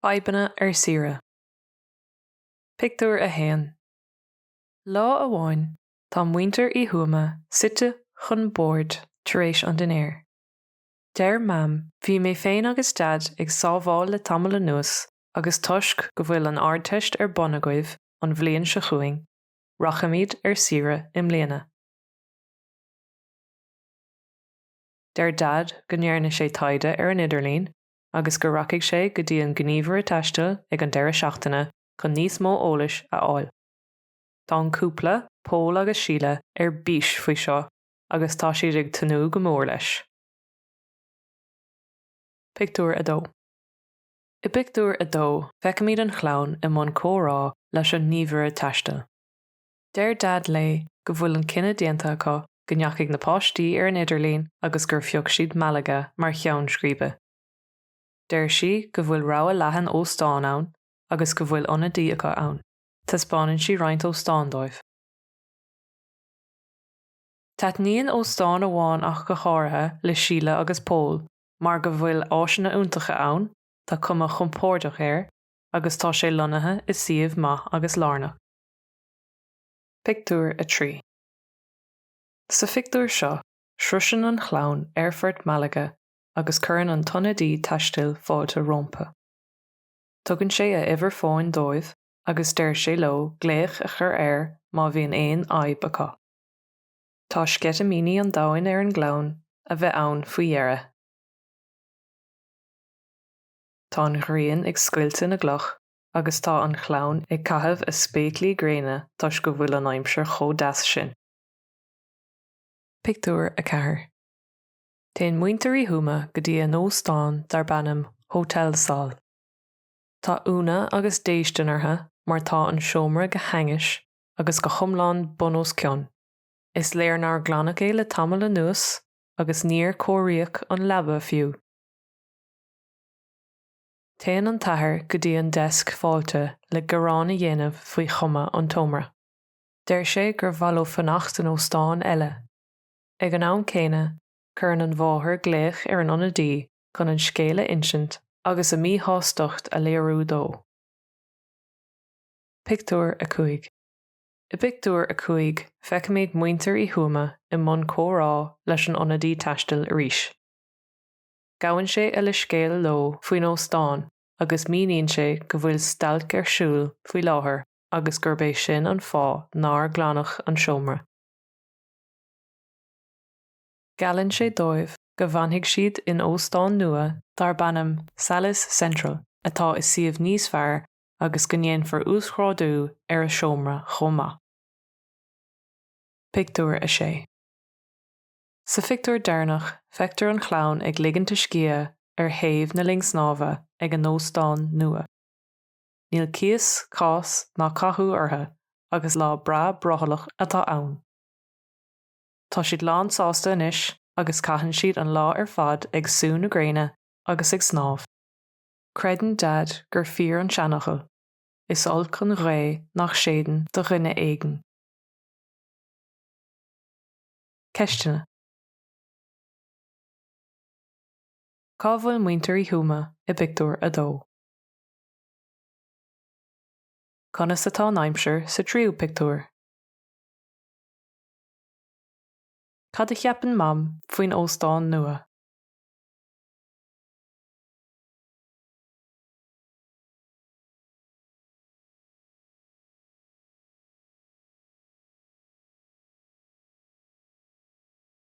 Fadhbanna saoire. Pictiúr a haon. Lá amháin, tá muintir í thuama suite chun bord tar éis an duine. Deir mam, bhí mé féin agus dad ag sábháil le tamall anuas agus toisc go bhfuil an ardteist ar bonagaibh an bhliain se chuaing, rachamíd saoire im léana. Deir dad go ndearna sé taide ar an idirlín agus go racaigh sé go dtí an gníomhar taistil ag an deireadh seachtaine chun níos mó eolais a fháil. Tá an cúpla, Pól agus Síle ar bís faoi seo agus tá siad ag tanú go mór leis. Pictiúr a dó. I Pictiúr a dó feicimid an chlán i mbun córá leis an gníomhar taistil. Deir dad lé go bhfuil an cinenne déanta acu go ndeacaigh na páistí ar an idirlín agus gur phiog siad Malaga mar cheann scríbe. Deir si go bhfuil rogha leathan ó Stáin ann agus go bhfuil ionadaí acu ann. Taspáanann si roinnt ó Stáin dóibh. Taitníonn ó Stáin amháin ach go háirithe le Síle agus Pól, mar go bhfuil áiseanna iontacha ann, tá cuma chompordach air, agus tá sé lonathe is siomh maith agus lárnach. Pictiúr a trí. Sa pictiúr seo, sruiseann an chlán Airfort Malaga agus cuireann an tonadaí taistil fáilte rompa. Tugann sé a uimhir fáin dóibh agus deir sé leo gléach a chur air má bhíonn aon aib acu. Tá scetamíní an domhain ar an gglán a bheith ann faoi dheartha. Tá an ghrian ag scoilte na gcloch agus tá an chlán ag caitheamh a spéaclaí gréine tois go bhfuil an aimsir chomh deas sin. Pictiúr a ceathair. Téann muintir í thuama go dtí an óstáin dar bannam Hótel Sáil. Tá úna agus déisteanartha mar tá an seomra go hangis agus go thomláin bunós cionn. Is léarnar glanach é le tamall anuas agus níor cóiríoch an leaba fiú. Téann an tathair go dtí an deisc fáilte le gorrán a dhéanamh faoi chuma an tomra. Deir sé gur bhailó fanacht an óstáin eile. Ag an am céine, chuireann an bháthair gléach ar an ionadaí chun an scéala insint agus a míthástácht a léarú dó. Pictiúr a cúig. I Pictiúr a cúig feicimid muintir í thuama i mbun córá leis an ionadaí taistil arís. Gabhann sé a le scéal ló faoin óstáin agus míonn sé go bhfuil stalc ar siúl faoi láthair agus gurb é sin an fá nár glanach an seomra. Galann sé dóibh go bhainfidh siad in óstáin nua dar bannam Salis Central atá is siomh níos fearr agus go ndéanfar úschrádú ar a seomra chomh maith. Pictiúr a sé. Sa pictiúr dearnach feictear an chlán ag ligeanta scia ar thaobh na linksnáva ag an óstáin nua. Níl cias, cás ná cathú ortha agus lá bra brothalach atá ann. Tá siad lán sásta anois agus caitheann siad an lá ar fad ag sún na gréine agus ag snámh. Credann dad gur fíor an seanachal, is olc chun ré nach séideann do dhuine éigean. Ceistena. Cá bhfuil muintir í thuama i Pictiúr a dó. Conas atá an aimsir sa tríú pictiúr. Cad a cheapann mam faoin óstáin nua.